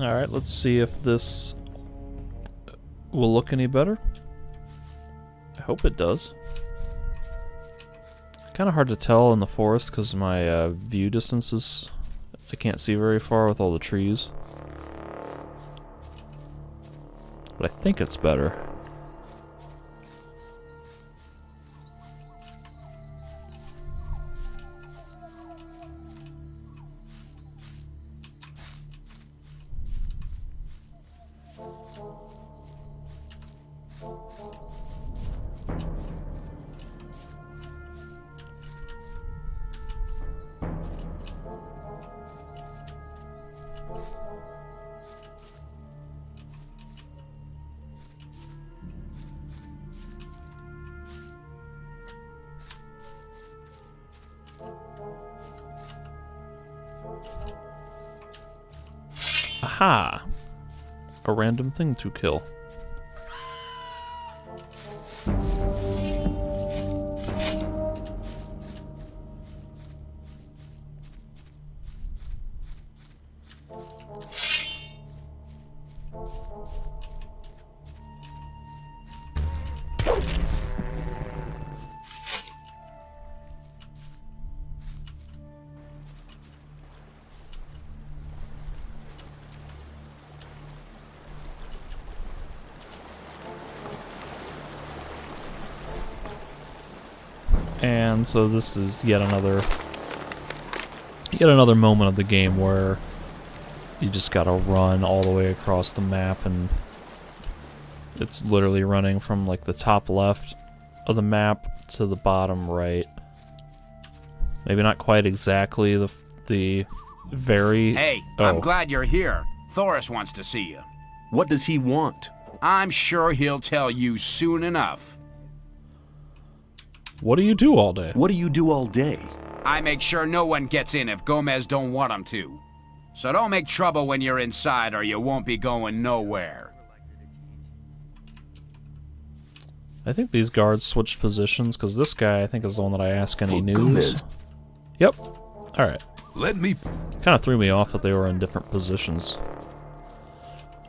Alright, let's see if this will look any better. I hope it does. Kind of hard to tell in the forest because my view distances, I can't see very far with all the trees. But I think it's better. Aha! A random thing to kill. And so this is yet another moment of the game where you just gotta run all the way across the map, and it's literally running from like the top left of the map to the bottom right. Maybe not quite exactly the very... Hey, I'm glad you're here. Thoris wants to see you. What does he want? I'm sure he'll tell you soon enough. What do you do all day? What do you do all day? I make sure no one gets in if Gomez don't want them to. So don't make trouble when you're inside or you won't be going nowhere. I think these guards switched positions, because this guy, I think, is the one that I ask any news. Gomez. Yep. Alright. Let me... Kind of threw me off that they were in different positions.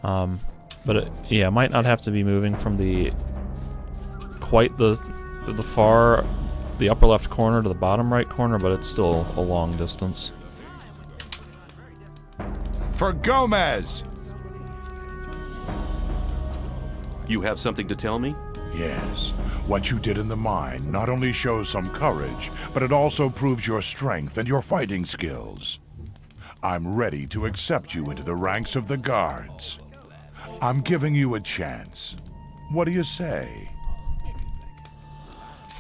But it, yeah, it might not have to be moving from the upper left corner to the bottom right corner, but it's still a long distance. For Gomez! You have something to tell me? Yes. What you did in the mine not only shows some courage, but it also proves your strength and your fighting skills. I'm ready to accept you into the ranks of the guards. I'm giving you a chance. What do you say?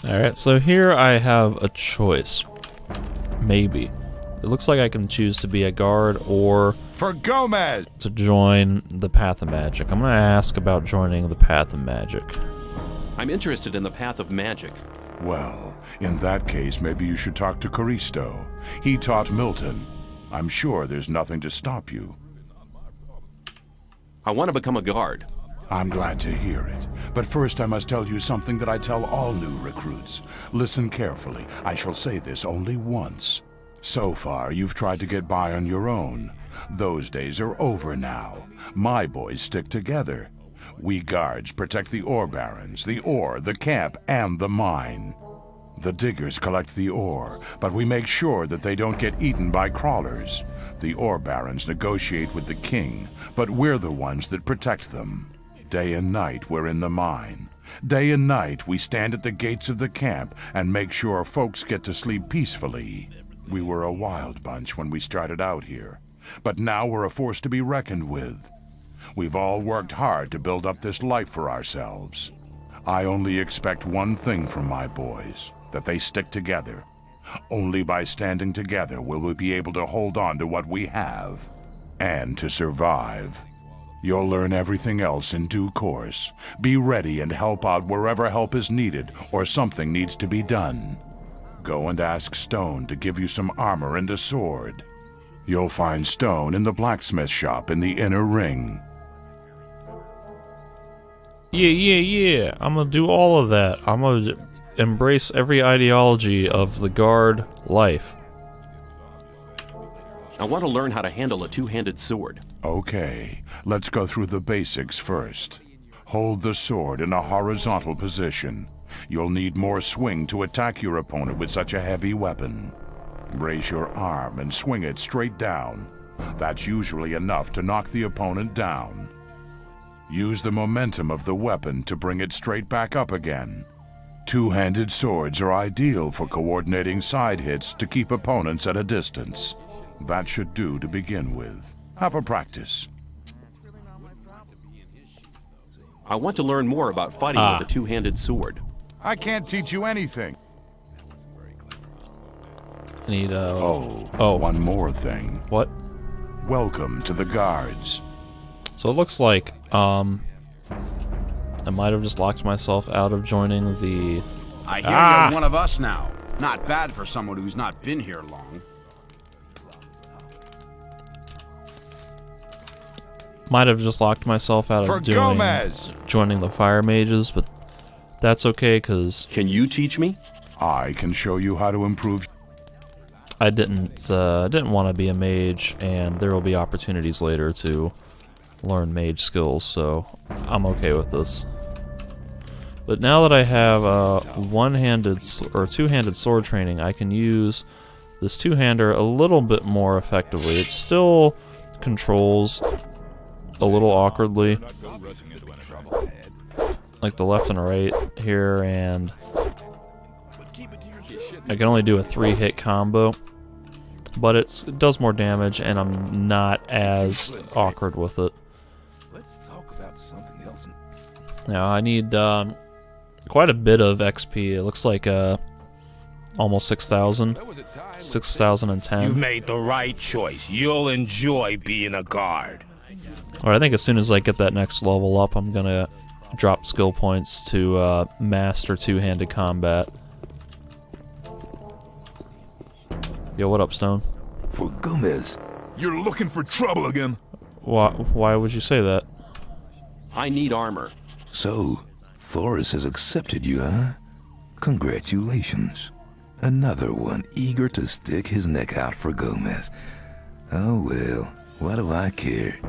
Alright, so here I have a choice. Maybe. It looks like I can choose to be a guard or For Gomez! to join the Path of Magic. I'm going to ask about joining the Path of Magic. I'm interested in the path of magic. Well, in that case, maybe you should talk to Caristo. He taught Milton. I'm sure there's nothing to stop you. I want to become a guard. I'm glad to hear it. But first I must tell you something that I tell all new recruits. Listen carefully. I shall say this only once. So far, you've tried to get by on your own. Those days are over now. My boys stick together. We guards protect the ore barons, the ore, the camp, and the mine. The diggers collect the ore, but we make sure that they don't get eaten by crawlers. The ore barons negotiate with the king, but we're the ones that protect them. Day and night we're in the mine. Day and night we stand at the gates of the camp and make sure folks get to sleep peacefully. We were a wild bunch when we started out here, but now we're a force to be reckoned with. We've all worked hard to build up this life for ourselves. I only expect one thing from my boys, that they stick together. Only by standing together will we be able to hold on to what we have, and to survive. You'll learn everything else in due course. Be ready and help out wherever help is needed or something needs to be done. Go and ask Stone to give you some armor and a sword. You'll find Stone in the blacksmith shop in the inner ring. Yeah. I'm gonna do all of that. I'm gonna embrace every ideology of the guard life. I want to learn how to handle a two-handed sword. Okay, let's go through the basics first. Hold the sword in a horizontal position. You'll need more swing to attack your opponent with such a heavy weapon. Raise your arm and swing it straight down. That's usually enough to knock the opponent down. Use the momentum of the weapon to bring it straight back up again. Two-handed swords are ideal for coordinating side hits to keep opponents at a distance. That should do to begin with. Have a practice. I want to learn more about fighting with a two-handed sword. I can't teach you anything. I need One more thing. What? Welcome to the guards. So it looks like I might have just locked myself out of joining the. I hear you're one of us now. Not bad for someone who's not been here long. Might have just locked myself out of joining the fire mages, but that's okay because Can you teach me? I can show you how to improve. I didn't want to be a mage, and there will be opportunities later to learn mage skills, so I'm okay with this. But now that I have one-handed or two-handed sword training, I can use this two-hander a little bit more effectively. It still controls a little awkwardly, like the left and right here, and I can only do a 3-hit combo, but it does more damage, and I'm not as awkward with it. Now I need quite a bit of XP. It looks like almost 6,000. 6,010. You made the right choice. You'll enjoy being a guard. Alright, I think as soon as I get that next level up, I'm gonna drop skill points to master two-handed combat. Yo, what up, Stone? For Gomez. You're looking for trouble again? Why would you say that? I need armor. So, Thoris has accepted you, huh? Congratulations. Another one eager to stick his neck out for Gomez. Oh well, why do I care?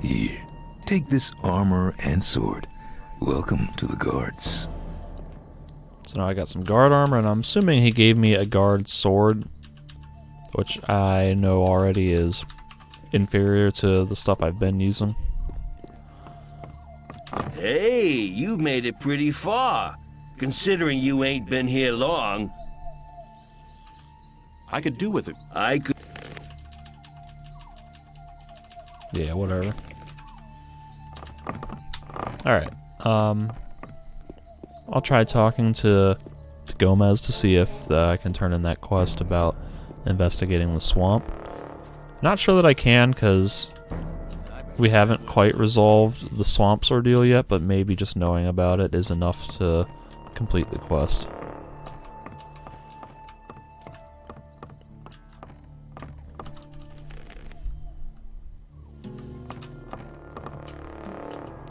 Here, take this armor and sword. Welcome to the guards. So now I got some guard armor, and I'm assuming he gave me a guard sword, which I know already is inferior to the stuff I've been using. Hey, you made it pretty far, considering you ain't been here long. I could do with it. I could... Yeah, whatever. Alright, I'll try talking to Gomez to see if I can turn in that quest about investigating the swamp. Not sure that I can, because we haven't quite resolved the swamps ordeal yet, but maybe just knowing about it is enough to complete the quest.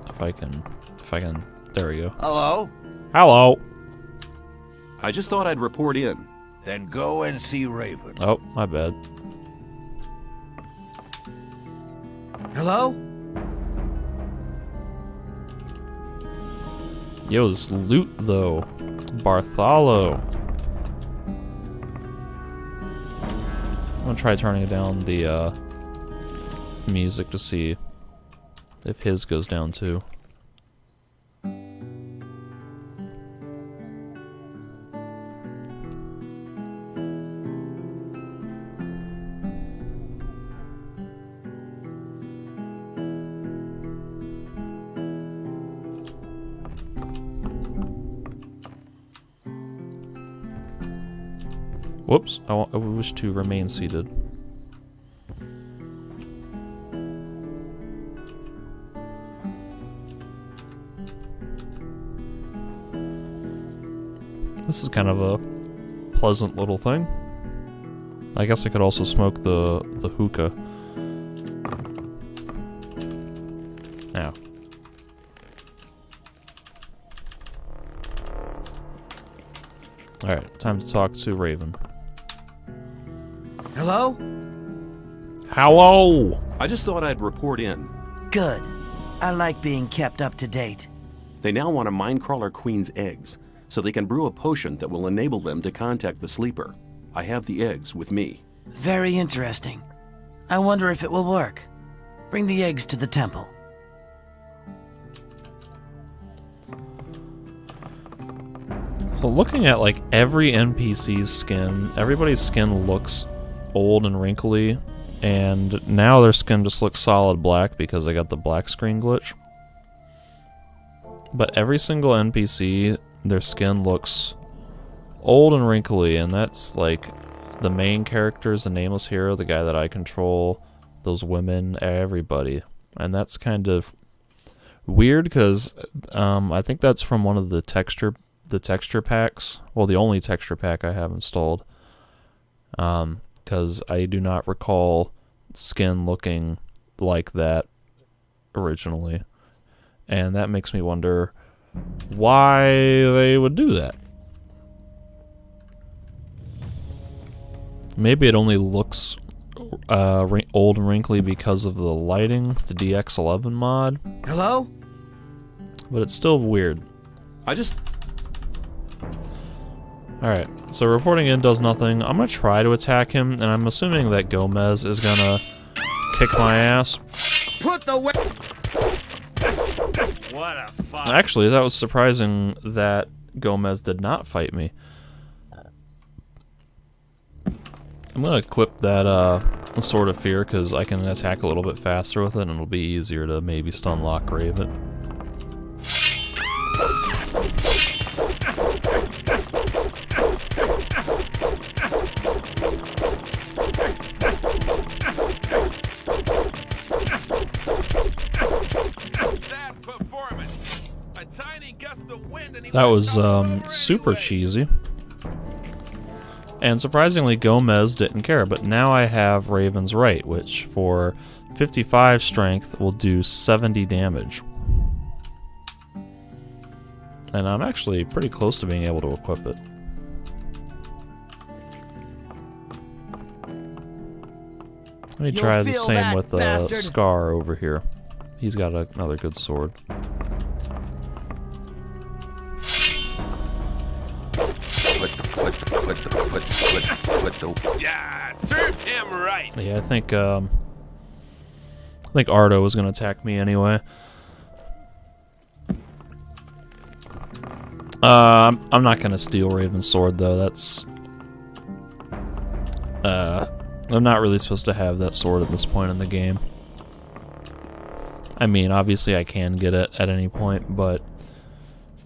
If I can, there we go. Hello? Hello! I just thought I'd report in. Then go and see Raven. Oh, my bad. Hello? Yo, this loot, though. Bartholo. I'm gonna try turning down the, music to see if his goes down, too. Whoops, I wish to remain seated. This is kind of a pleasant little thing. I guess I could also smoke the hookah. Now. Alright, time to talk to Raven. Hello? Hello! I just thought I'd report in. Good. I like being kept up to date. They now want a Minecrawler Queen's eggs, so they can brew a potion that will enable them to contact the Sleeper. I have the eggs with me. Very interesting. I wonder if it will work. Bring the eggs to the temple. So looking at like every NPC's skin, everybody's skin looks old and wrinkly, and now their skin just looks solid black because I got the black screen glitch. But every single NPC, their skin looks old and wrinkly, and that's like the main characters, the nameless hero, the guy that I control, those women, everybody. And that's kind of weird because I think that's from one of the texture packs. Well, the only texture pack I have installed. Because I do not recall skin looking like that originally. And that makes me wonder why they would do that. Maybe it only looks old and wrinkly because of the lighting, the DX11 mod. Hello? But it's still weird. Alright, so reporting in does nothing. I'm gonna try to attack him, and I'm assuming that Gomez is gonna kick my ass. Put the What a fuck. Actually, that was surprising that Gomez did not fight me. I'm gonna equip that Sword of Fear because I can attack a little bit faster with it, and it'll be easier to maybe stun lock Raven. Sad performance. A tiny gust of wind and he That was went all over super anyway. cheesy. And surprisingly, Gomez didn't care, but now I have Raven's Right, which for 55 strength will do 70 damage. And I'm actually pretty close to being able to equip it. Let me try the feel same that, with bastard. Scar over here. He's got another good sword. Yeah, serves him right. Yeah, I think Ardo was gonna attack me anyway. I'm not gonna steal Raven's sword though. That's I'm not really supposed to have that sword at this point in the game. I mean, obviously I can get it at any point, but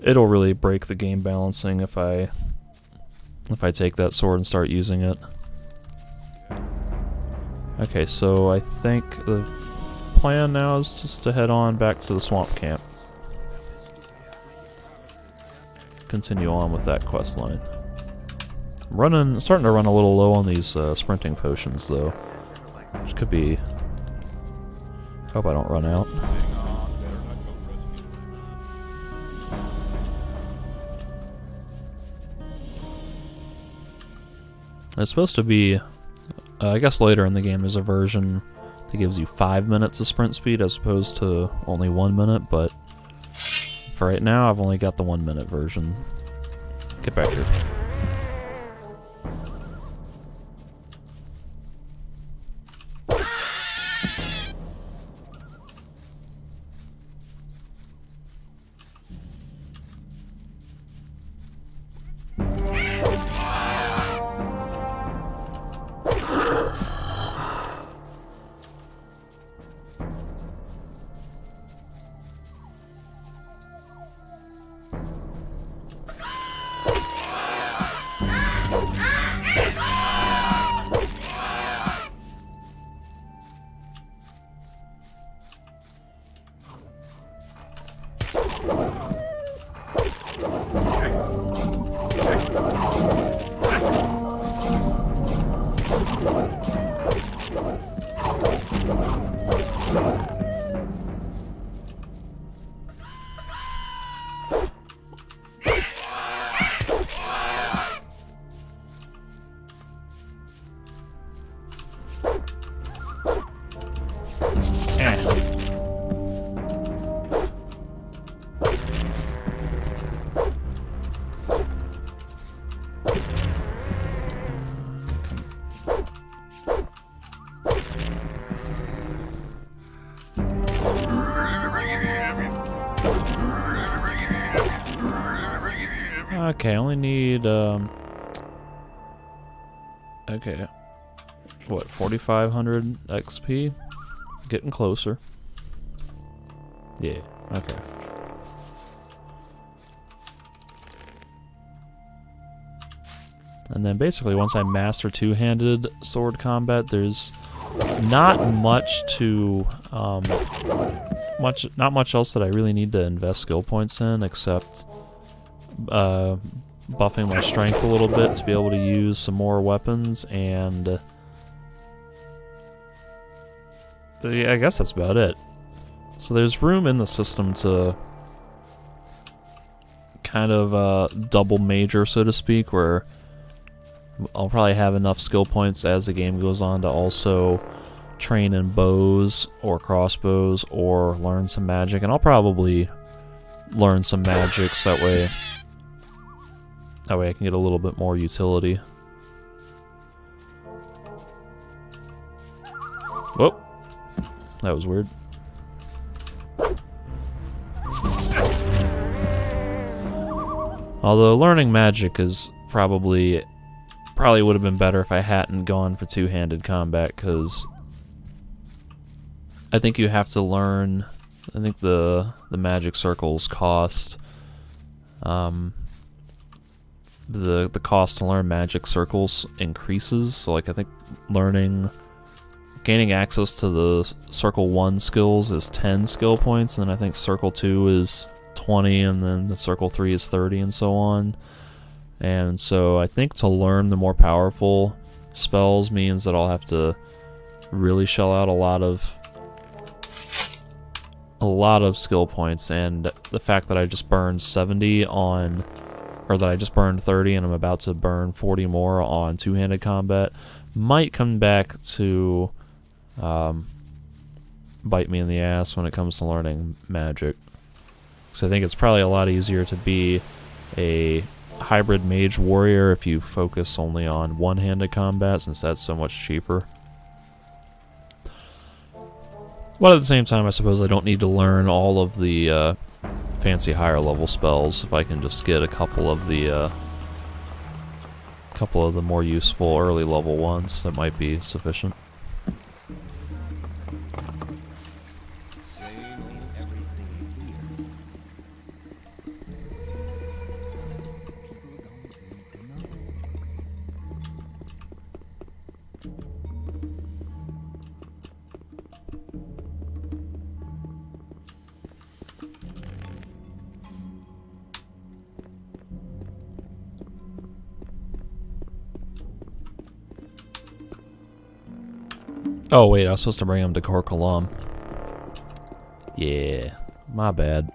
it'll really break the game balancing if I take that sword and start using it. Okay, so I think the plan now is just to head on back to the swamp camp. Continue on with that quest line. Starting to run a little low on these sprinting potions though, which could be. Hope I don't run out. It's supposed to be, I guess later in the game there's a version that gives you 5 minutes of sprint speed as opposed to only 1 minute, but for right now I've only got the 1 minute version. Get back here. Okay, I only need, okay. What, 4,500 XP? Getting closer. Yeah, okay. And then basically once I master two-handed sword combat, there's not much to, not much else that I really need to invest skill points in, except buffing my strength a little bit to be able to use some more weapons, and yeah, I guess that's about it. So there's room in the system to kind of double major, so to speak, where I'll probably have enough skill points as the game goes on to also train in bows or crossbows or learn some magic, and I'll probably learn some magic so that way I can get a little bit more utility. Whoop. That was weird. Although learning magic is probably would have been better if I hadn't gone for two-handed combat, because I think you have to learn, I think the magic circles cost, the cost to learn magic circles increases, so like I think gaining access to the circle 1 skills is 10 skill points, and then I think circle 2 is 20, and then the circle 3 is 30, and so on. And so I think to learn the more powerful spells means that I'll have to really shell out a lot of skill points, and the fact that I just burned 70 on, or that I just burned 30 and I'm about to burn 40 more on two-handed combat might come back to bite me in the ass when it comes to learning magic. So I think it's probably a lot easier to be a hybrid mage warrior if you focus only on one-handed combat, since that's so much cheaper. But at the same time, I suppose I don't need to learn all of the fancy higher level spells. If I can just get a couple of the more useful early level ones, that might be sufficient. Oh wait, I was supposed to bring him to Korkalam. Yeah, my bad.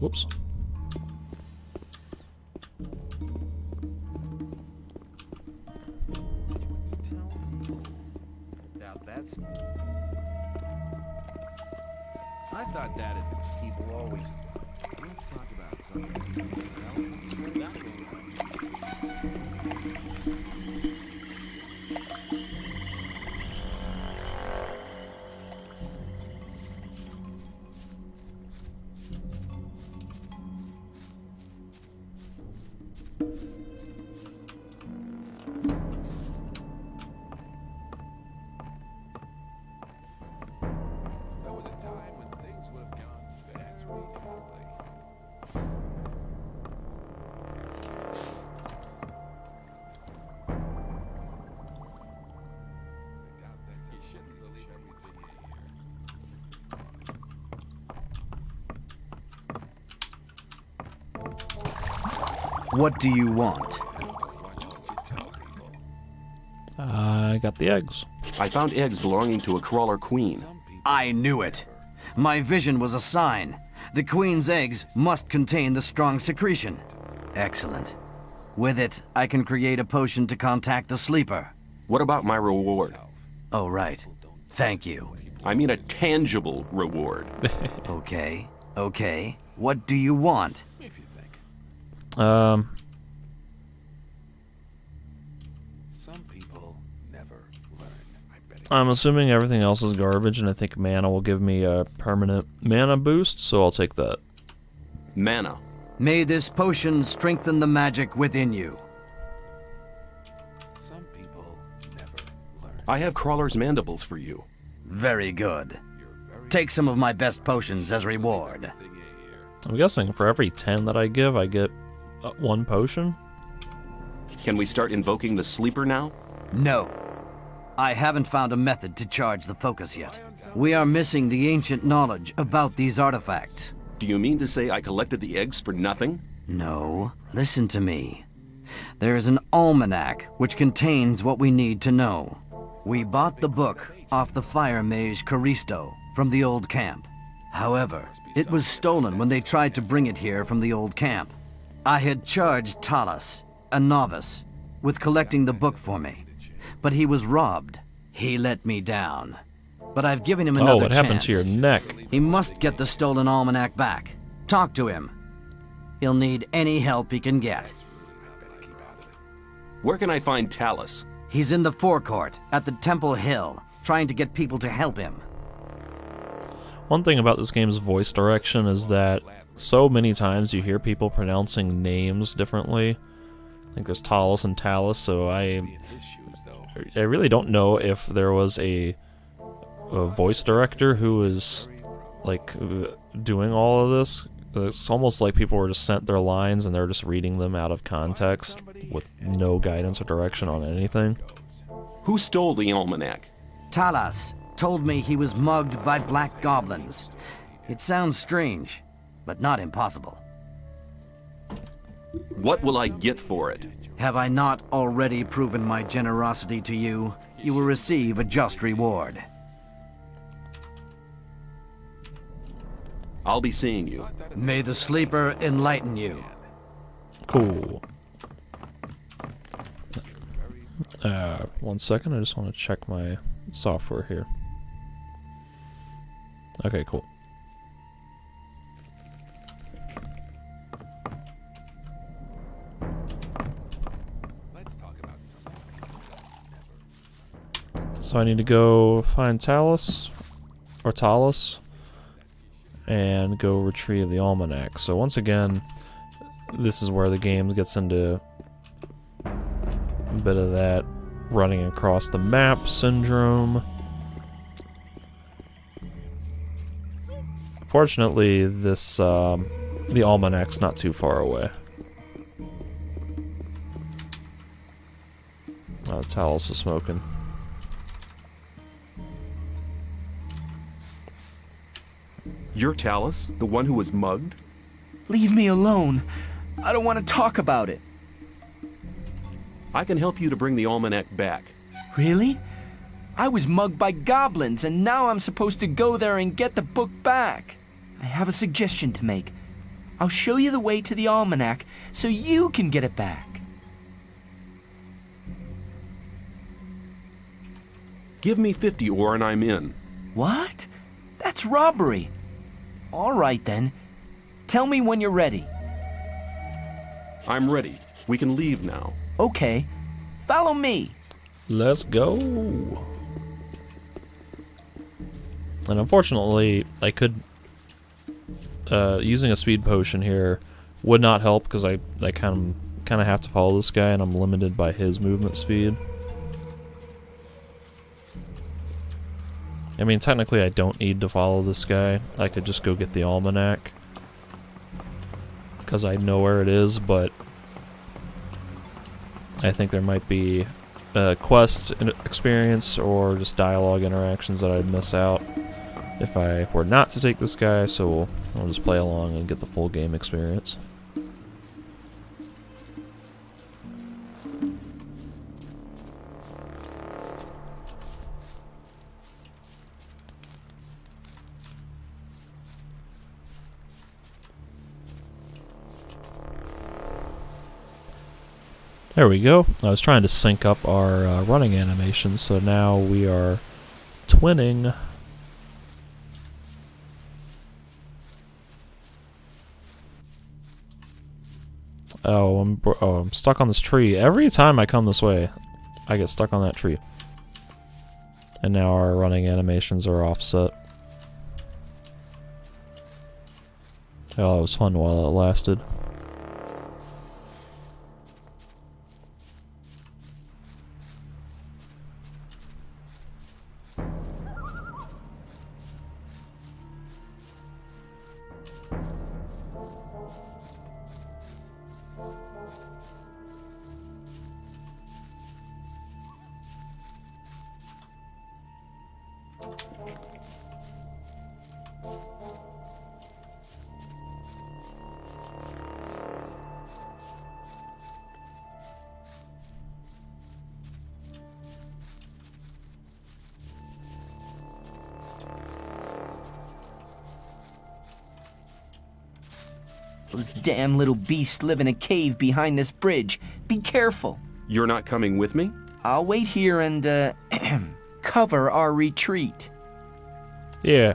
Whoops. I thought that people always. Let's talk about something. There was a time when things would have gone vastly differently. I doubt that you shouldn't believe everything you hear. What do you want? Watch what you tell people. I got the eggs. I found eggs belonging to a crawler queen. I knew it. My vision was a sign. The queen's eggs must contain the strong secretion. Excellent. With it, I can create a potion to contact the sleeper. What about my reward? Oh, right. Thank you. I mean a tangible reward. Okay, okay. What do you want? If you think. Um, Some people never learn. I bet it. I'm assuming everything else is garbage, and I think mana will give me a permanent mana boost, so I'll take that. Mana. May this potion strengthen the magic within you. Some people never learn. I have Crawler's mandibles for you. Very good. Take some of my best potions as reward. I'm guessing for every 10 that I give, I get 1 potion? Can we start invoking the sleeper now? No. I haven't found a method to charge the focus yet. We are missing the ancient knowledge about these artifacts. Do you mean to say I collected the eggs for nothing? No. Listen to me. There is an almanac which contains what we need to know. We bought the book off the fire mage Caristo from the old camp. However, it was stolen when they tried to bring it here from the old camp. I had charged Talos, a novice, with collecting the book for me, but he was robbed. He let me down. But I've given him another Oh, what chance. happened to your neck? He must get the stolen almanac back. Talk to him. He'll need any help he can get. Where can I find Talos? He's in the forecourt at the Temple Hill, trying to get people to help him. One thing about this game's voice direction is that so many times you hear people pronouncing names differently. I think there's Talos and Talos, so I really don't know if there was a voice director who was like doing all of this. It's almost like people were just sent their lines and they're just reading them out of context with no guidance or direction on anything. Who stole the almanac? Talos told me he was mugged by black goblins. It sounds strange, but not impossible. What will I get for it? Have I not already proven my generosity to you? You will receive a just reward. I'll be seeing you. May the sleeper enlighten you. Cool. 1 second, I just want to check my software here. Okay, cool. Let's talk about something. So I need to go find Talos, and go retrieve the almanac. So once again, this is where the game gets into a bit of that running across the map syndrome. Fortunately, this the almanac's not too far away. Talos is smoking. You're Talos, the one who was mugged? Leave me alone. I don't want to talk about it. I can help you to bring the almanac back. Really? I was mugged by goblins, and now I'm supposed to go there and get the book back. I have a suggestion to make. I'll show you the way to the almanac so you can get it back. Give me 50 ore and I'm in. What? That's robbery. All right then. Tell me when you're ready. I'm ready. We can leave now. Okay. Follow me. Let's go. And unfortunately, I could using a speed potion here would not help because I kind of have to follow this guy and I'm limited by his movement speed. I mean, technically I don't need to follow this guy. I could just go get the almanac because I know where it is, but I think there might be quest experience or just dialogue interactions that I'd miss out if I were not to take this guy, so I'll just play along and get the full game experience. There we go. I was trying to sync up our running animation, so now we are twinning. Oh, I'm stuck on this tree. Every time I come this way, I get stuck on that tree. And now our running animations are offset. Oh, it was fun while it lasted. Those damn little beasts live in a cave behind this bridge. Be careful. You're not coming with me? I'll wait here and, cover our retreat. Yeah,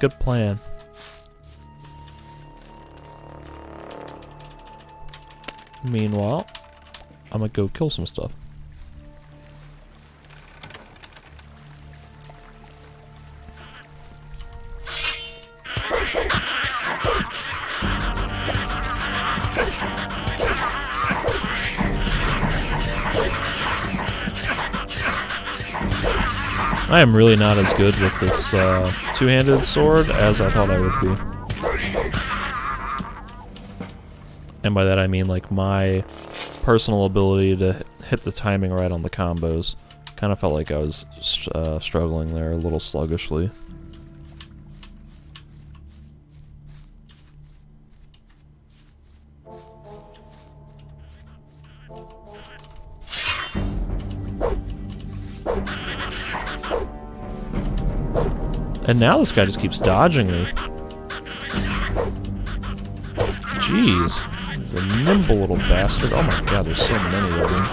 good plan. Meanwhile, I'm gonna go kill some stuff. I am really not as good with this two-handed sword as I thought I would be. And by that I mean like my personal ability to hit the timing right on the combos. Kind of felt like I was struggling there a little sluggishly. And now this guy just keeps dodging me. Jeez. He's a nimble little bastard. Oh my god, there's so many of them.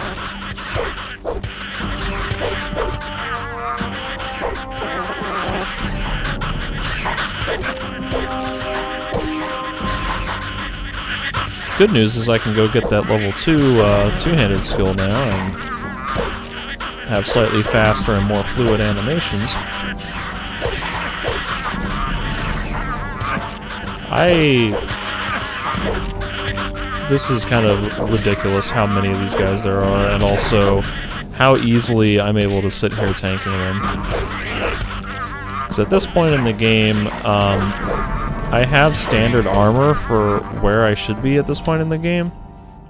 Good news is I can go get that level 2 two-handed skill now and have slightly faster and more fluid animations. This is kind of ridiculous how many of these guys there are, and also how easily I'm able to sit here tanking them. Because at this point in the game, I have standard armor for where I should be at this point in the game.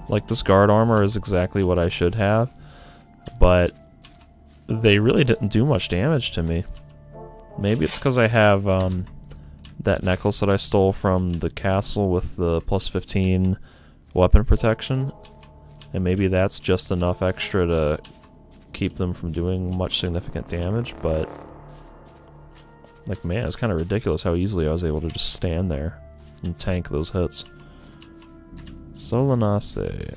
Like, this guard armor is exactly what I should have, but they really didn't do much damage to me. Maybe it's because I have that necklace that I stole from the castle with the plus 15 weapon protection, and maybe that's just enough extra to keep them from doing much significant damage, but like, man, it's kind of ridiculous how easily I was able to just stand there and tank those hits. Solanace.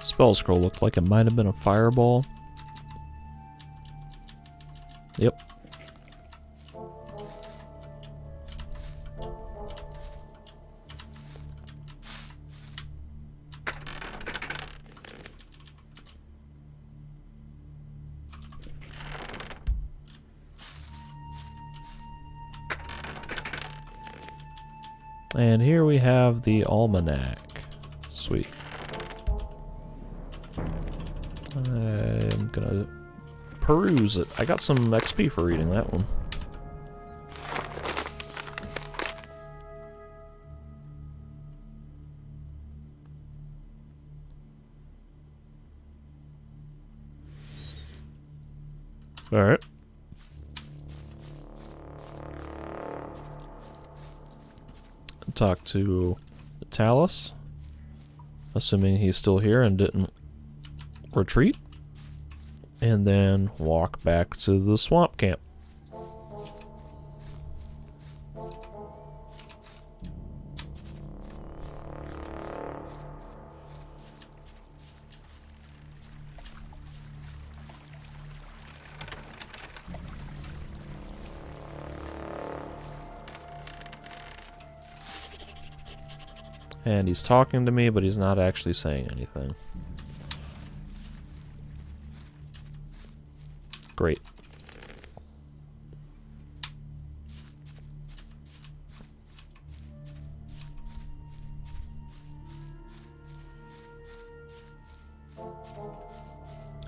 Spell scroll looked like it might have been a fireball. Yep. And here we have the almanac. Sweet. I'm gonna peruse it. I got some XP for reading that one. Alright. talk to Talus, assuming he's still here and didn't retreat, and then walk back to the swamp camp. And he's talking to me, but he's not actually saying anything. Great.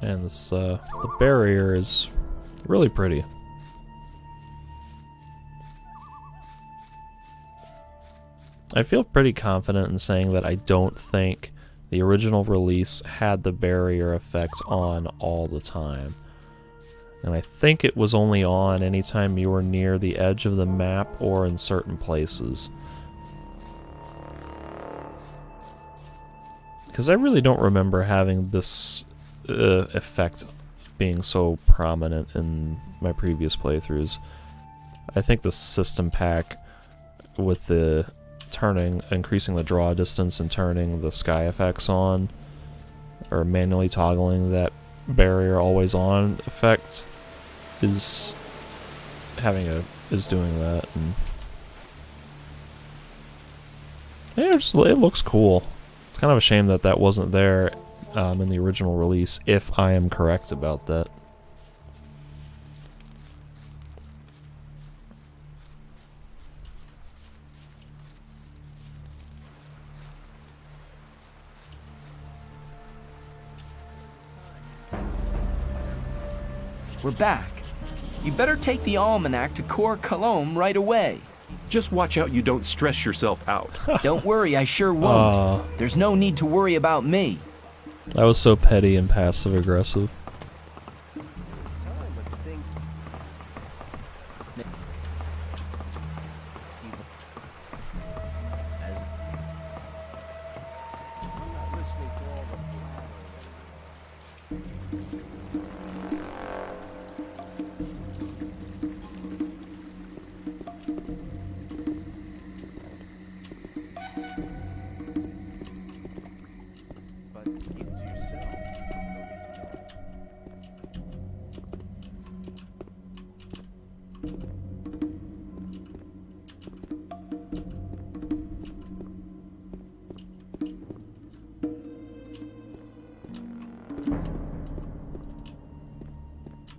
And this, the barrier is really pretty. I feel pretty confident in saying that I don't think the original release had the barrier effect on all the time. And I think it was only on anytime you were near the edge of the map or in certain places. Because I really don't remember having this effect being so prominent in my previous playthroughs. I think the system pack with the increasing the draw distance and turning the sky effects on, or manually toggling that barrier always on effect, is doing that. And yeah, it looks cool. It's kind of a shame that that wasn't there in the original release, if I am correct about that. We're back. You better take the almanac to Cor Colombe right away. Just watch out you don't stress yourself out. Don't worry, I sure won't. There's no need to worry about me. That was so petty and passive-aggressive.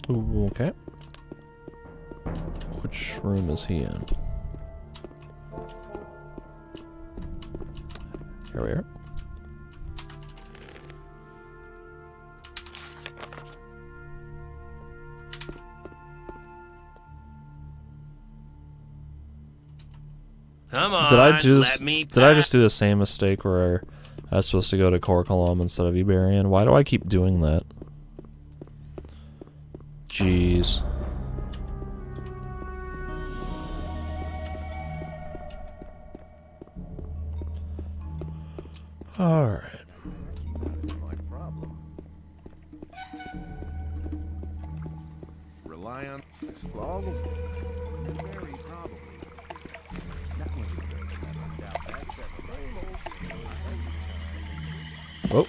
Ooh, okay. Which room is he in? Here we are. Come on, Did I just pass. do the same mistake where I was supposed to go to Cor Colombe instead of Iberian? Why do I keep doing that? Jeez. All right. Rely on as long as very probably. Oh.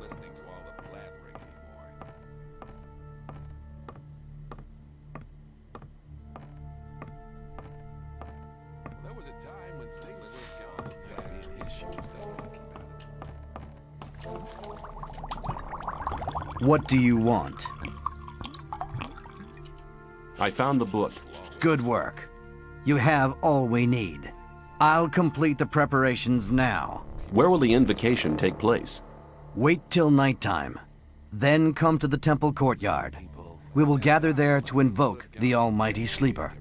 Listening to all the blathering anymore. There was a time when things were gone. There were issues that What do you want? I found the book. Good work. You have all we need. I'll complete the preparations now. Where will the invocation take place? Wait till nighttime. Then come to the temple courtyard. We will gather there to invoke the Almighty Sleeper.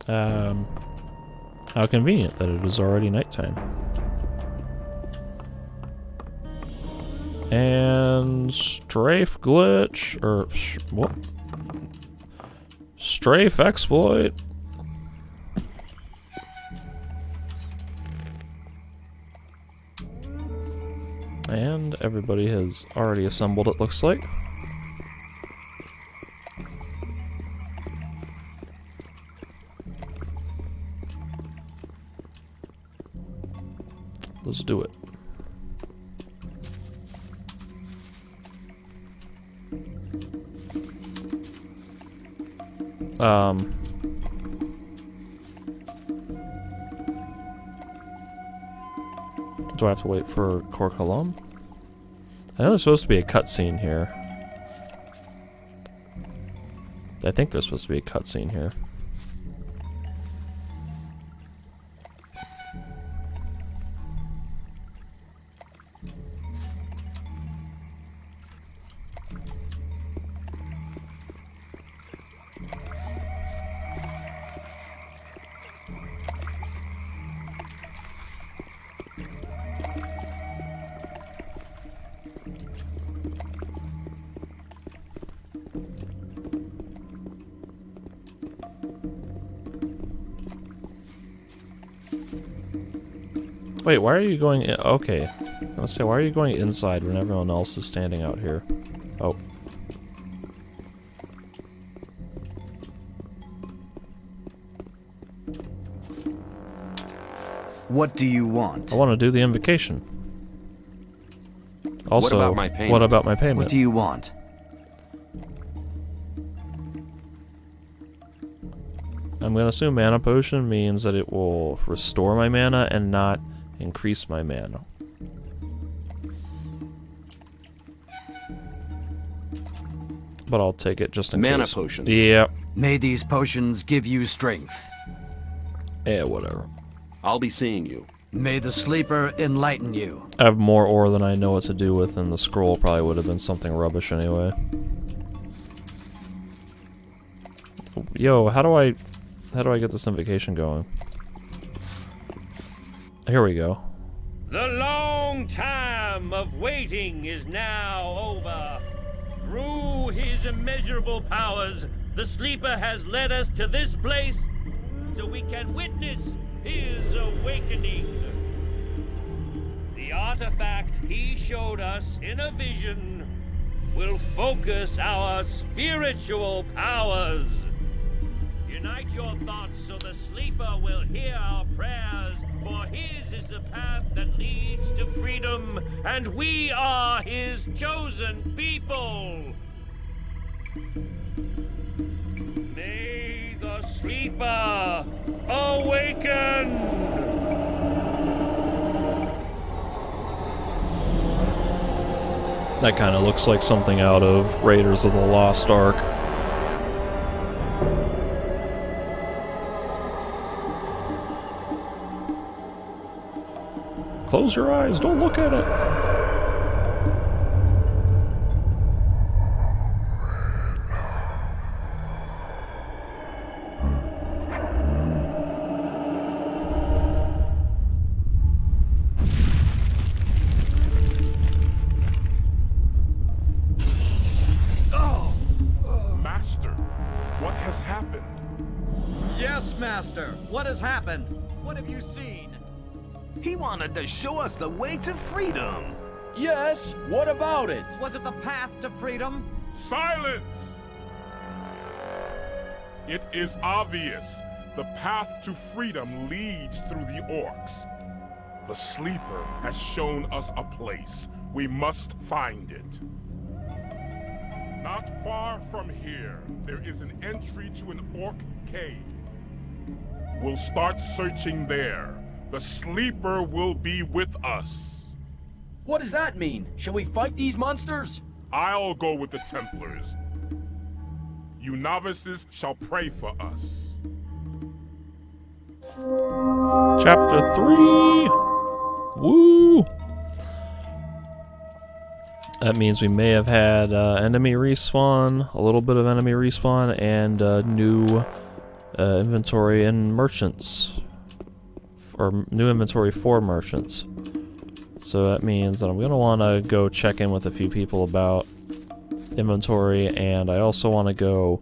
How convenient that it is already nighttime. And strafe glitch, or what? Strafe exploit. And everybody has already assembled, it looks like. Let's do it. Do I have to wait for Cor Colum? I know there's supposed to be a cutscene here. I think there's supposed to be a cutscene here. Wait, why are you going in? Okay. I was say, why are you going inside when everyone else is standing out here? Oh. What do you want? I want to do the invocation. Also, what about my payment? What about my payment? What do you want? I'm going to assume mana potion means that it will restore my mana and not increase my mana. But I'll take it just in case. Mana potions. Yep. May these potions give you strength. Yeah, whatever. I'll be seeing you. May the sleeper enlighten you. I have more ore than I know what to do with, and the scroll probably would have been something rubbish anyway. Yo, how do I get this invocation going? Here we go. The long time of waiting is now over. Through his immeasurable powers, the Sleeper has led us to this place so we can witness his awakening. The artifact he showed us in a vision will focus our spiritual powers. Unite your thoughts so the Sleeper will hear our prayers, for his is the path that leads to freedom, and we are his chosen people. May the Sleeper awaken! That kind of looks like something out of Raiders of the Lost Ark. Close your eyes, don't look at it. Master, what has happened? Yes, Master. What has happened? What have you seen? He wanted to show us the way to freedom. Yes, what about it? Was it the path to freedom? Silence! It is obvious. The path to freedom leads through the orcs. The Sleeper has shown us a place. We must find it. Not far from here, there is an entry to an orc cave. We'll start searching there. The Sleeper will be with us. What does that mean? Shall we fight these monsters? I'll go with the Templars. You novices shall pray for us. Chapter 3! Woo! That means we may have had enemy respawn, a little bit of enemy respawn, and new inventory and merchants. Or new inventory for merchants. So that means that I'm going to want to go check in with a few people about inventory, and I also want to go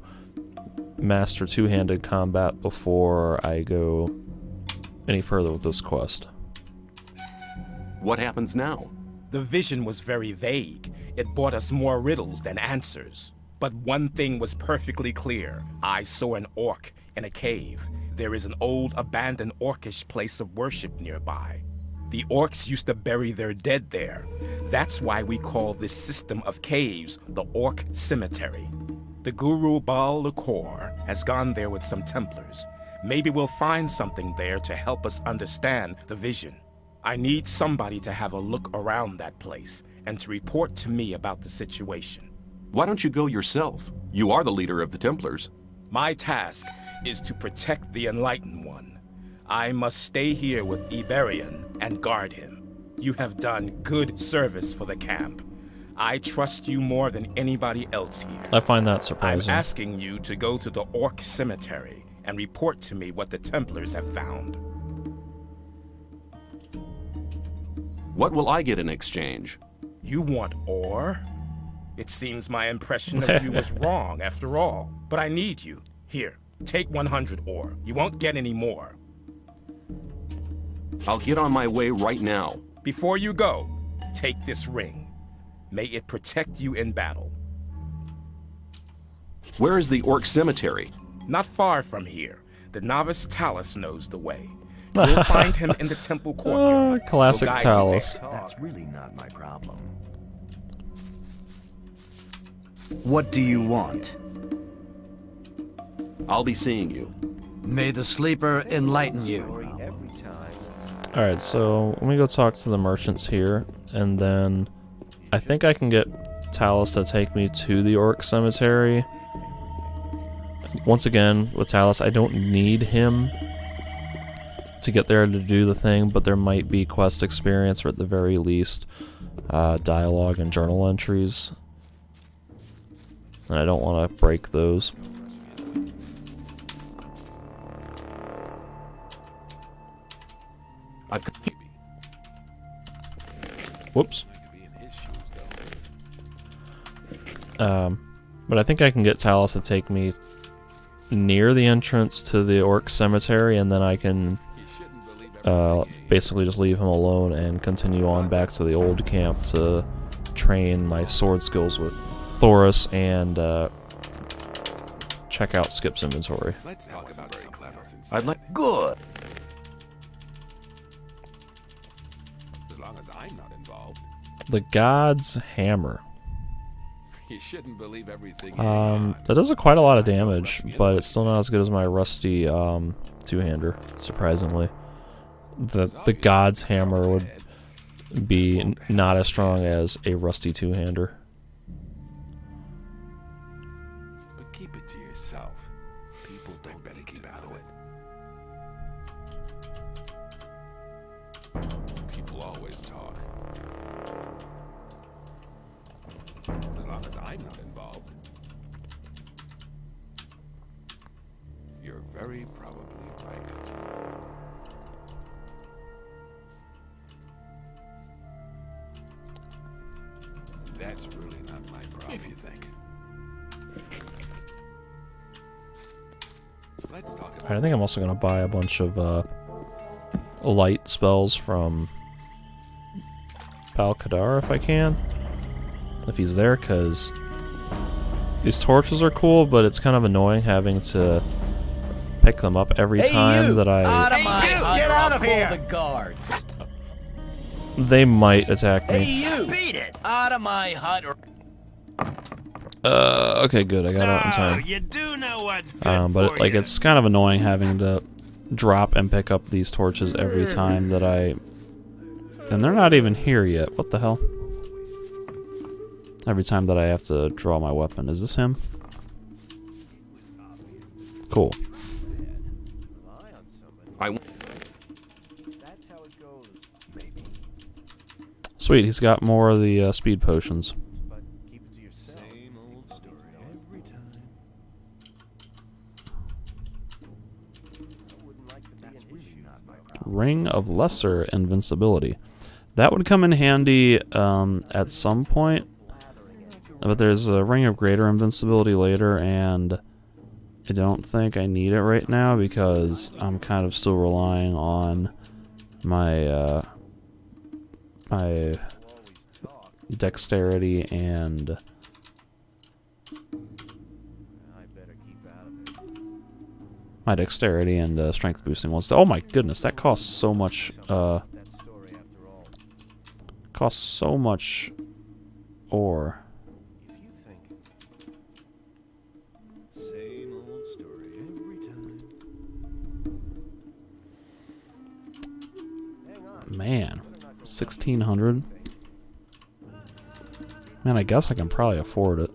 master two-handed combat before I go any further with this quest. What happens now? The vision was very vague. It brought us more riddles than answers. But one thing was perfectly clear. I saw an orc in a cave. There is an old abandoned orcish place of worship nearby. The orcs used to bury their dead there. That's why we call this system of caves the Orc Cemetery. The Guru Baal Lakor has gone there with some Templars. Maybe we'll find something there to help us understand the vision. I need somebody to have a look around that place and to report to me about the situation. Why don't you go yourself? You are the leader of the Templars. My task is to protect the Enlightened One. I must stay here with Iberian and guard him. You have done good service for the camp. I trust you more than anybody else here. I find that surprising. I'm asking you to go to the Orc Cemetery and report to me what the Templars have found. What will I get in exchange? You want ore? It seems my impression of you was wrong after all. But I need you. Here, take 100 ore. You won't get any more. I'll get on my way right now. Before you go, take this ring. May it protect you in battle. Where is the Orc Cemetery? Not far from here. The novice Talus knows the way. You'll find him in the temple courtyard. Classic He'll guide Talus. you there. That's really not my problem. What do you want? I'll be seeing you. May the sleeper enlighten you. Alright, so let me go talk to the merchants here, and then I think I can get Talus to take me to the Orc Cemetery. Once again, with Talus, I don't need him to get there to do the thing, but there might be quest experience, or at the very least, dialogue and journal entries. And I don't want to break those. Whoops. But I think I can get Talus to take me near the entrance to the Orc Cemetery, and then I can basically just leave him alone and continue on back to the old camp to train my sword skills with Thoris and check out Skip's inventory. Let's talk about very clever. I'd like... Good. As long as I'm not involved. The God's Hammer. You shouldn't believe everything. That does quite a lot of damage, but it's still not as good as my rusty two-hander, surprisingly. The God's Hammer would be not as strong as a rusty two-hander. But keep it to yourself. People don't better keep out of it. People always talk. As long as I'm not involved. You're very probably right. That's really not my problem. If you think. Let's talk about I think I'm also going to buy a bunch of light spells from Balkadar if I can. If he's there, because these torches are cool, but it's kind of annoying having to pick them up every time that I... Get out of here! The guards. They might attack me. You beat it. Out of my hut. Okay, good. I got out in time. You do know what's good but for like you. it's kind of annoying having to drop and pick up these torches every time that I... And they're not even here yet. What the hell? Every time that I have to draw my weapon. Is this him? Cool. Sweet, he's got more of the speed potions. Ring of Lesser Invincibility. That would come in handy at some point, but there's a Ring of Greater Invincibility later, and I don't think I need it right now because I'm kind of still relying on my my dexterity and strength boosting ones. Oh my goodness, that costs so much. Costs so much ore. Man, 1,600. Man, I guess I can probably afford it.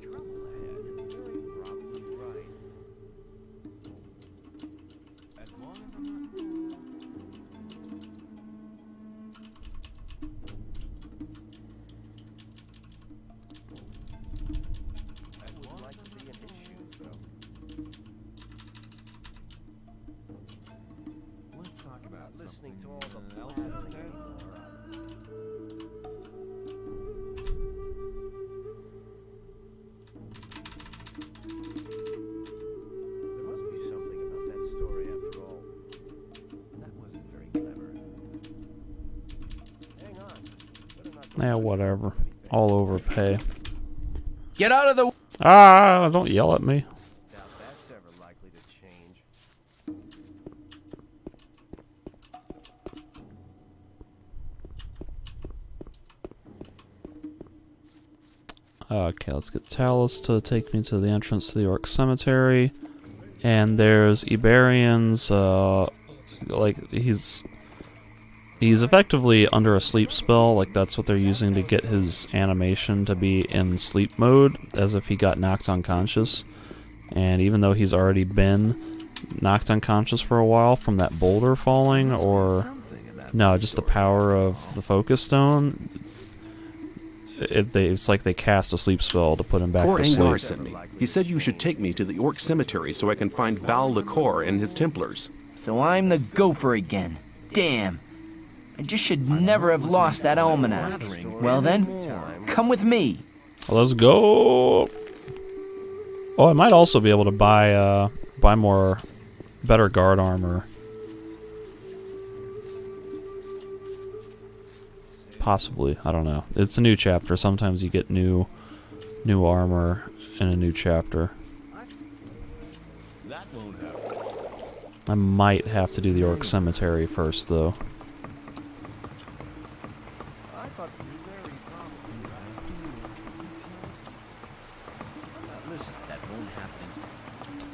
Yeah, whatever. I'll overpay. Get out of the... Ah, don't yell at me. Okay, let's get Talus to take me to the entrance to the Orc Cemetery. And there's Iberian's, like, he's effectively under a sleep spell. Like, that's what they're using to get his animation to be in sleep mode, as if he got knocked unconscious. And even though he's already been knocked unconscious for a while from that boulder falling, or... No, just the power of the Focus Stone... It's like they cast a sleep spell to put him back Cor to Angar sleep. sent me. He said you should take me to the Orc Cemetery so I can find Baal Licor and his Templars. So I'm the gopher again. Damn. I just should never have lost that almanac. Well then, come with me. Let's go. Oh, I might also be able to buy more better guard armor. Possibly, I don't know. It's a new chapter. Sometimes you get new armor in a new chapter. I might have to do the Orc Cemetery first, though.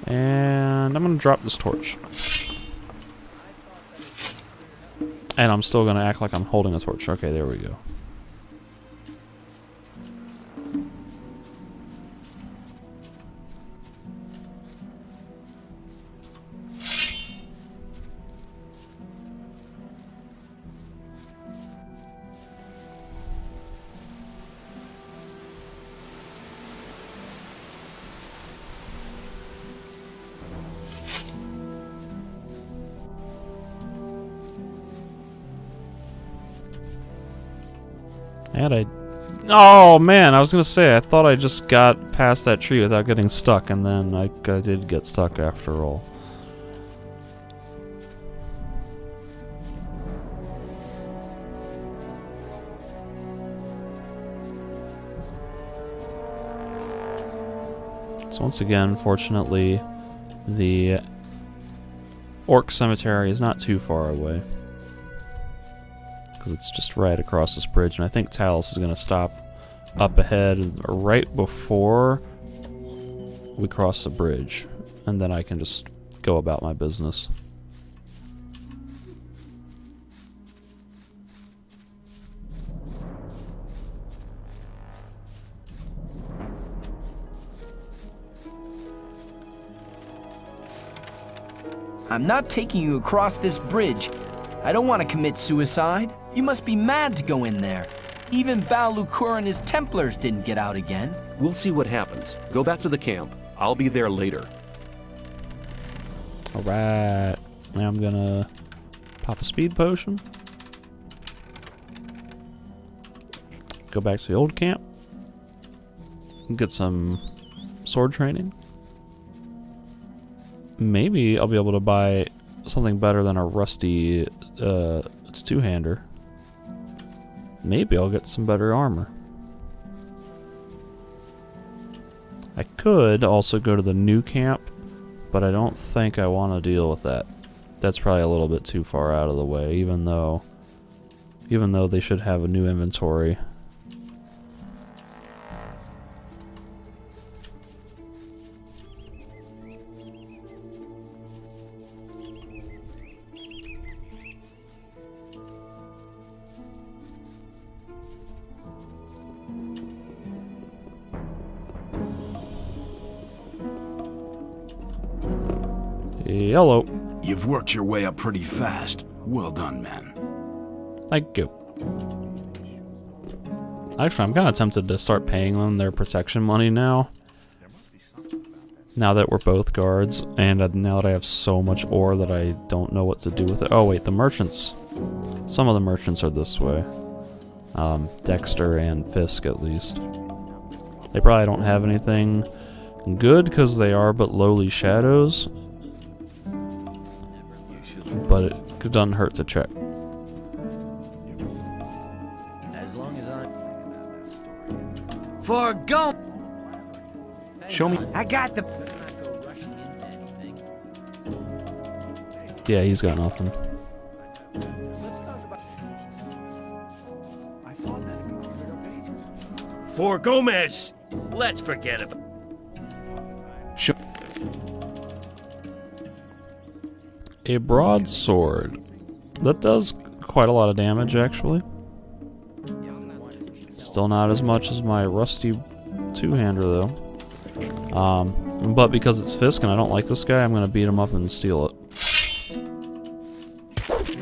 And I'm gonna drop this torch. And I'm still gonna act like I'm holding a torch. Okay, there we go. And oh man, I was gonna say, I thought I just got past that tree without getting stuck, and then I did get stuck after all. So once again, fortunately, the Orc Cemetery is not too far away, because it's just right across this bridge, and I think Talus is going to stop up ahead right before we cross the bridge, and then I can just go about my business. I'm not taking you across this bridge. I don't want to commit suicide. You must be mad to go in there. Even Baal Licor and his Templars didn't get out again. We'll see what happens. Go back to the camp. I'll be there later. Alright. Now I'm gonna Pop a speed potion. Go back to the old camp. Get some sword training. Maybe I'll be able to buy something better than a rusty it's two-hander. Maybe I'll get some better armor. I could also go to the new camp, but I don't think I want to deal with that. That's probably a little bit too far out of the way, even though they should have a new inventory. Hello. You've worked your way up pretty fast. Well done, man. Thank you. Actually, I'm kind of tempted to start paying them their protection money now. Now that we're both guards, and now that I have so much ore that I don't know what to do with it. Oh wait, the merchants. Some of the merchants are this way. Dexter and Fisk, at least. They probably don't have anything good because they are but lowly shadows. But it doesn't hurt to check. As long as I... For go... Show me. I got the... Yeah, he's got nothing. For Gomez, let's forget about. A broadsword. That does quite a lot of damage, actually. Still not as much as my rusty two-hander, though. But because it's Fisk and I don't like this guy, I'm gonna beat him up and steal it.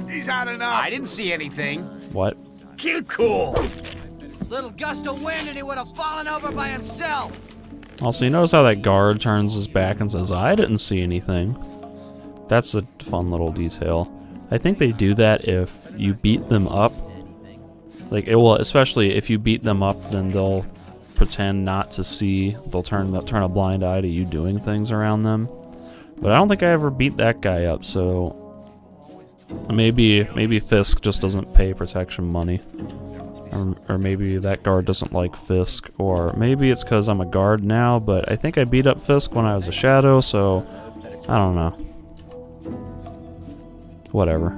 He's had enough. I didn't see anything. What? Keep cool. Little gust of wind and he would have fallen over by himself. Also, you notice how that guard turns his back and says, I didn't see anything. That's a fun little detail. I think they do that if you beat them up. Like, it will, especially if you beat them up, then they'll pretend not to see. They'll turn a blind eye to you doing things around them. But I don't think I ever beat that guy up, so maybe Fisk just doesn't pay protection money. Or maybe that guard doesn't like Fisk, or maybe it's because I'm a guard now, but I think I beat up Fisk when I was a shadow, so I don't know. Whatever.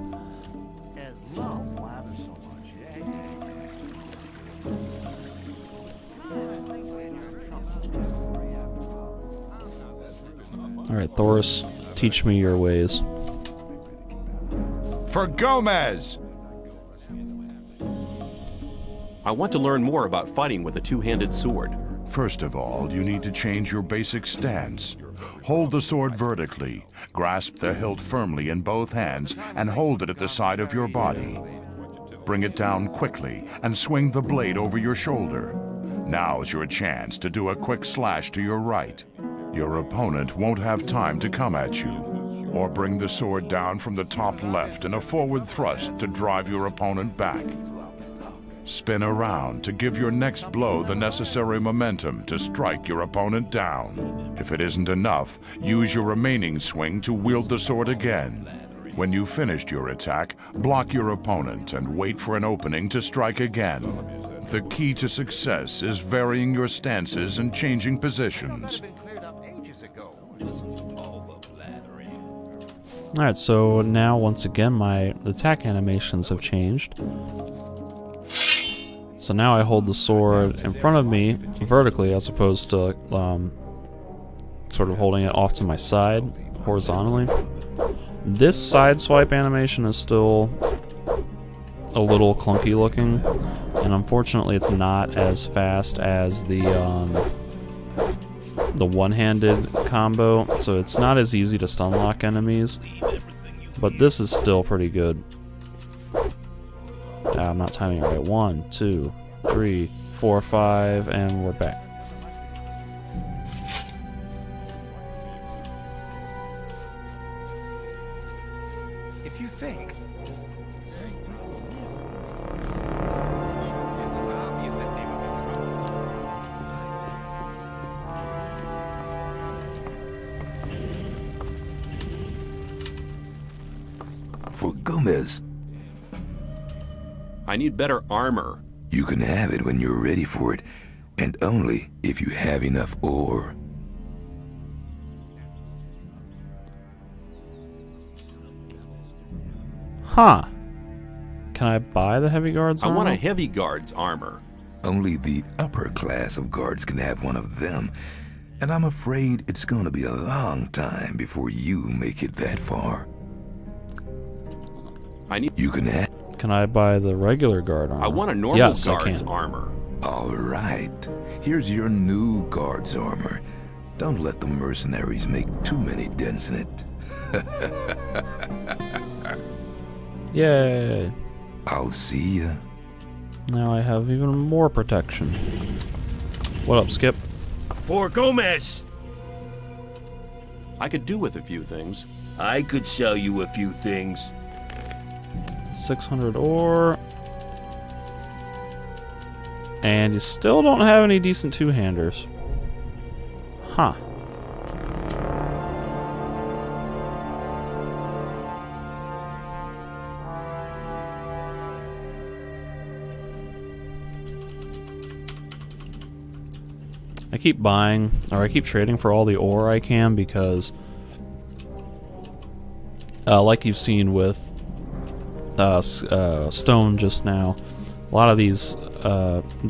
Alright, Thoris, teach me your ways. For Gomez! I want to learn more about fighting with a two-handed sword. First of all, you need to change your basic stance. Hold the sword vertically, grasp the hilt firmly in both hands, and hold it at the side of your body. Bring it down quickly, and swing the blade over your shoulder. Now's your chance to do a quick slash to your right. Your opponent won't have time to come at you. Or bring the sword down from the top left in a forward thrust to drive your opponent back. Spin around to give your next blow the necessary momentum to strike your opponent down. If it isn't enough, use your remaining swing to wield the sword again. When you've finished your attack, block your opponent and wait for an opening to strike again. The key to success is varying your stances and changing positions. Alright, so now once again my attack animations have changed. So now I hold the sword in front of me vertically as opposed to sort of holding it off to my side horizontally. This side swipe animation is still a little clunky looking, and unfortunately it's not as fast as the one-handed combo, so it's not as easy to stun lock enemies, but this is still pretty good. I'm not timing it right. 1, 2, 3, 4, 5, and we're back. If you think Gomez. I need better armor. You can have it when you're ready for it, and only if you have enough ore. Huh. Can I buy the heavy guards I armor? want a heavy guard's armor. Only the upper class of guards can have one of them, and I'm afraid it's gonna be a long time before you make it that far. You can have... Can I buy the regular guard armor? I want a normal yes, guard's I can. armor. All right. Here's your new guard's armor. Don't let the mercenaries make too many dents in it. Yay. I'll see ya. Now I have even more protection. What up, Skip? For Gomez! I could do with a few things. I could sell you a few things. 600 ore. And you still don't have any decent two-handers. Huh. I keep buying, or I keep trading for all the ore I can because, like you've seen with Stone just now, a lot of these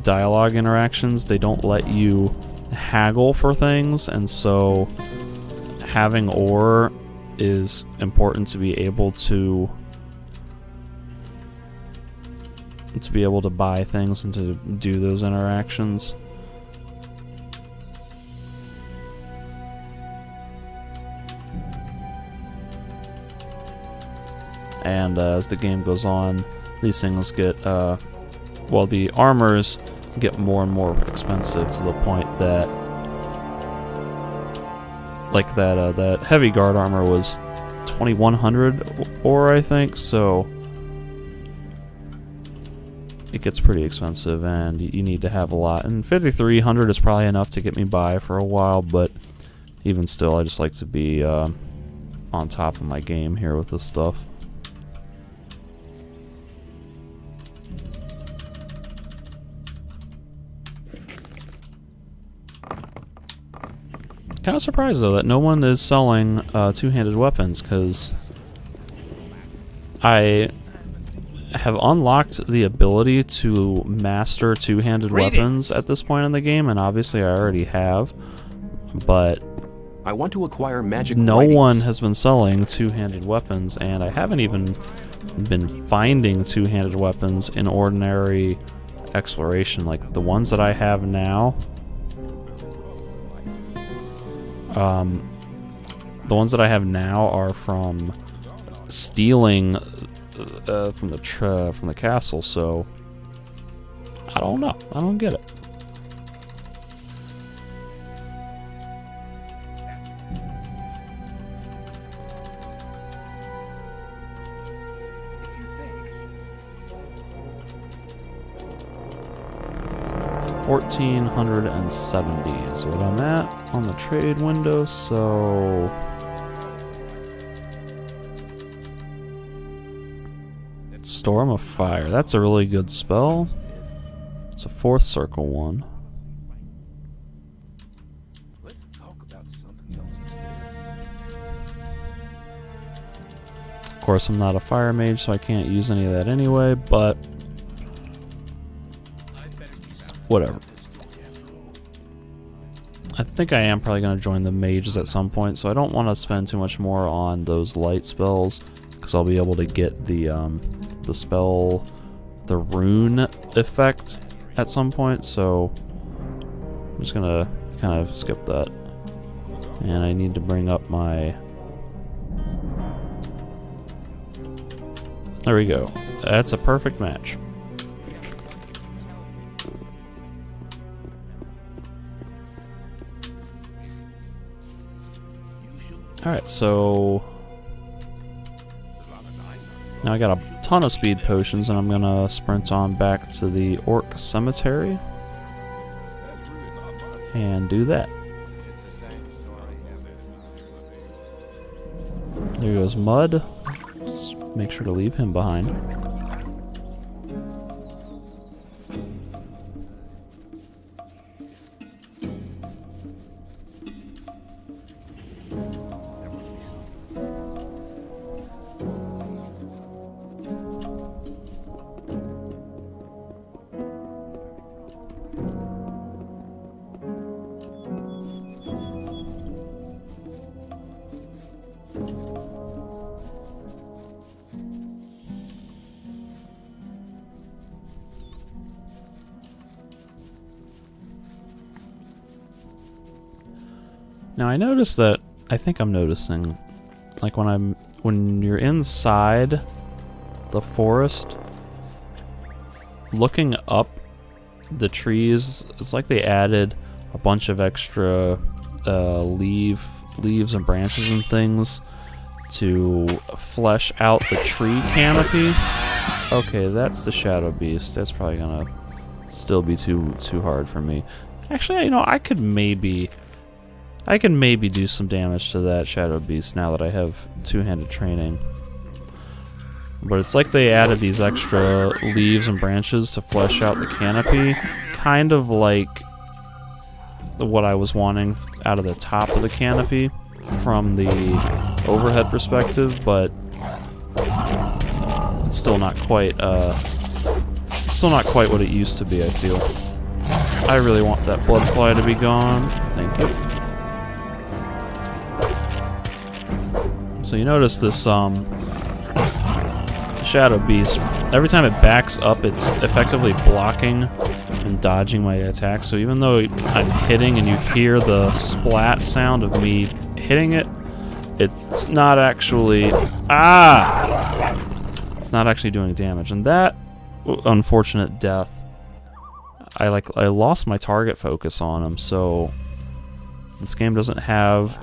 dialogue interactions, they don't let you haggle for things, and so having ore is important to be able to buy things and to do those interactions. And as the game goes on, these things get, well, the armors get more and more expensive to the point that, like that heavy guard armor was 2,100 ore, I think, so it gets pretty expensive, and you need to have a lot. And 5,300 is probably enough to get me by for a while, but even still, I just like to be on top of my game here with this stuff. Kind of surprised though that no one is selling two-handed weapons, because I have unlocked the ability to master two-handed weapons at this point in the game, and obviously I already have, but I want to acquire magic no writings. one has been selling two-handed weapons, and I haven't even been finding two-handed weapons in ordinary exploration. Like the ones that I have now, the ones that I have now are from stealing from the castle, so I don't know. I don't get it. $1,470 is what I'm at on the trade window, so Storm of Fire. That's a really good spell. It's a 4th circle one. Let's talk about something else instead. Of course, I'm not a fire mage, so I can't use any of that anyway, but whatever. I think I am probably going to join the mages at some point, so I don't want to spend too much more on those light spells, because I'll be able to get the spell, the rune effect at some point, so I'm just going to kind of skip that. And I need to bring up my... There we go. That's a perfect match. Alright, so now I got a ton of speed potions, and I'm gonna sprint on back to the Orc Cemetery and do that. There goes Mud. make sure to leave him behind. Now I noticed that, I think I'm noticing, like when you're inside the forest, looking up the trees, it's like they added a bunch of extra leaves and branches and things to flesh out the tree canopy. Okay, that's the Shadow Beast. That's probably gonna still be too hard for me. Actually, you know, I can maybe do some damage to that Shadow Beast now that I have two-handed training. But it's like they added these extra leaves and branches to flesh out the canopy, kind of like what I was wanting out of the top of the canopy from the overhead perspective, but it's still not quite what it used to be, I feel. I really want that blood fly to be gone. Thank you. So you notice this Shadow Beast, every time it backs up, it's effectively blocking and dodging my attack. So even though I'm hitting and you hear the splat sound of me hitting it, it's not actually it's not actually doing damage. And that unfortunate death, I lost my target focus on him. So this game doesn't have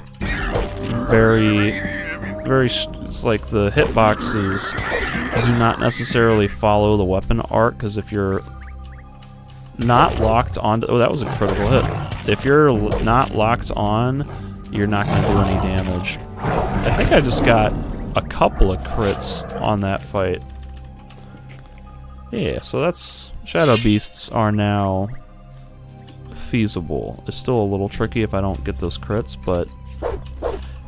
it's like the hitboxes do not necessarily follow the weapon arc, because if you're not locked on, oh, that was a critical hit. If you're not locked on, you're not going to do any damage. I think I just got a couple of crits on that fight. Yeah, so that's Shadow Beasts are now feasible. It's still a little tricky if I don't get those crits, but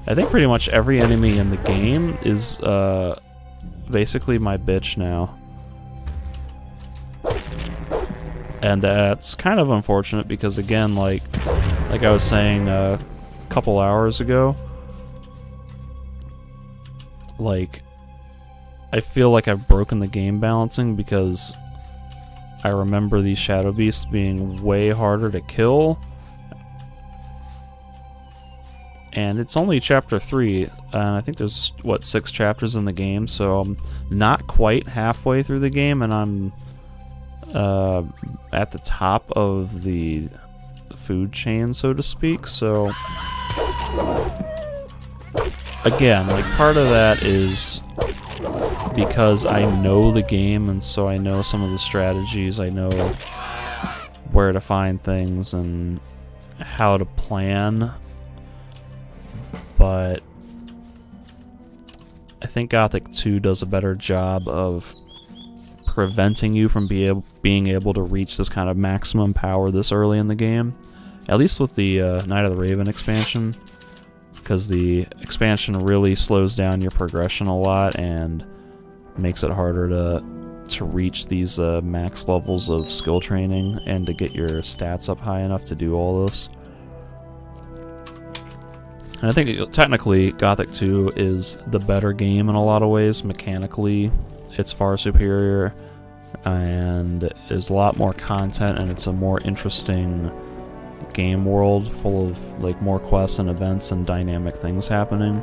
I think pretty much every enemy in the game is basically my bitch now. And that's kind of unfortunate because, again, like I was saying a couple hours ago, like, I feel like I've broken the game balancing because I remember these Shadow Beasts being way harder to kill. And it's only chapter 3, and I think there's, what, 6 chapters in the game, so I'm not quite halfway through the game, and I'm at the top of the food chain, so to speak. So again, like, part of that is because I know the game, and so I know some of the strategies, I know where to find things and how to plan. But I think Gothic 2 does a better job of preventing you from being able to reach this kind of maximum power this early in the game. At least with the Night of the Raven expansion, because the expansion really slows down your progression a lot and makes it harder to reach these max levels of skill training and to get your stats up high enough to do all this. And I think technically Gothic 2 is the better game in a lot of ways. Mechanically, it's far superior, and there's a lot more content, and it's a more interesting game world full of like more quests and events and dynamic things happening.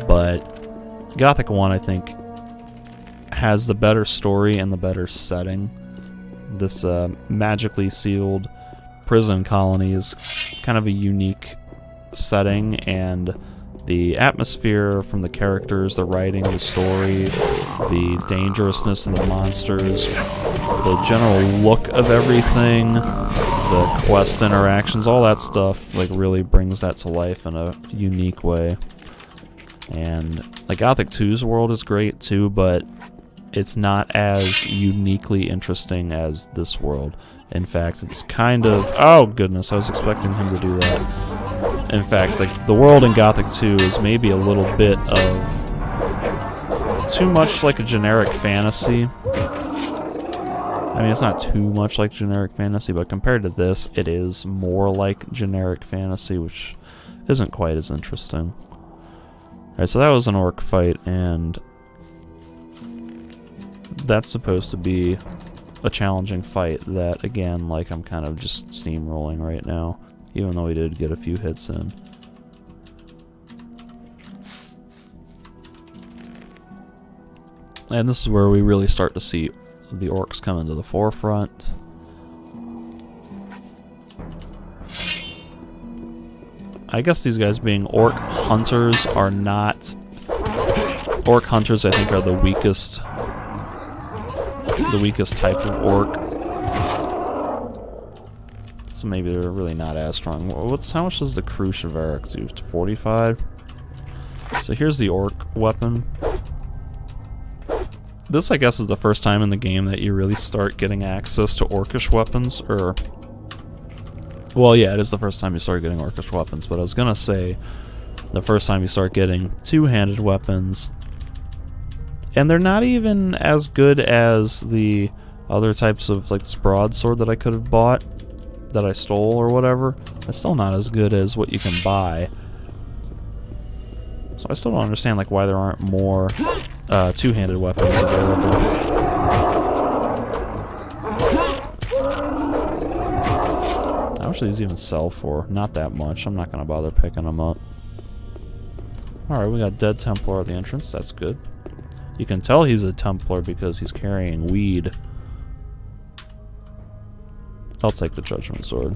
But Gothic 1, I think, has the better story and the better setting. This magically sealed prison colony is kind of a unique setting, and the atmosphere from the characters, the writing, the story, the dangerousness of the monsters, the general look of everything, the quest interactions, all that stuff like really brings that to life in a unique way. And Like, Gothic 2's world is great too, but it's not as uniquely interesting as this world. In fact, it's kind of... Oh, goodness, I was expecting him to do that. In fact, like, the world in Gothic 2 is maybe a little bit of... too much like a generic fantasy. I mean, it's not too much like generic fantasy, but compared to this, it is more like generic fantasy, which isn't quite as interesting. Alright, so that was an orc fight, and that's supposed to be a challenging fight that, again, like, I'm kind of just steamrolling right now, even though we did get a few hits in. And this is where we really start to see the orcs come into the forefront. I guess these guys being orc hunters are not... Orc hunters, I think, are the weakest type of orc. So maybe they're really not as strong. How much does the Cruciverric do? 45? So here's the orc weapon. This, I guess, is the first time in the game that you really start getting access to orcish weapons, or... Well, yeah, it is the first time you start getting orcish weapons, but I was gonna say the first time you start getting two-handed weapons. And they're not even as good as the other types of, like, this broadsword that I could have bought, that I stole or whatever. It's still not as good as what you can buy. So I still don't understand, like, why there aren't more two-handed weapons available. How much do these even sell for? Not that much. I'm not going to bother picking them up. Alright, we got Dead Templar at the entrance. That's good. You can tell he's a Templar because he's carrying weed. I'll take the Judgment Sword.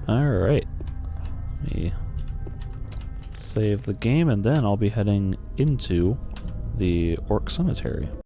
Alright. Let me save the game, and then I'll be heading into the Orc Cemetery.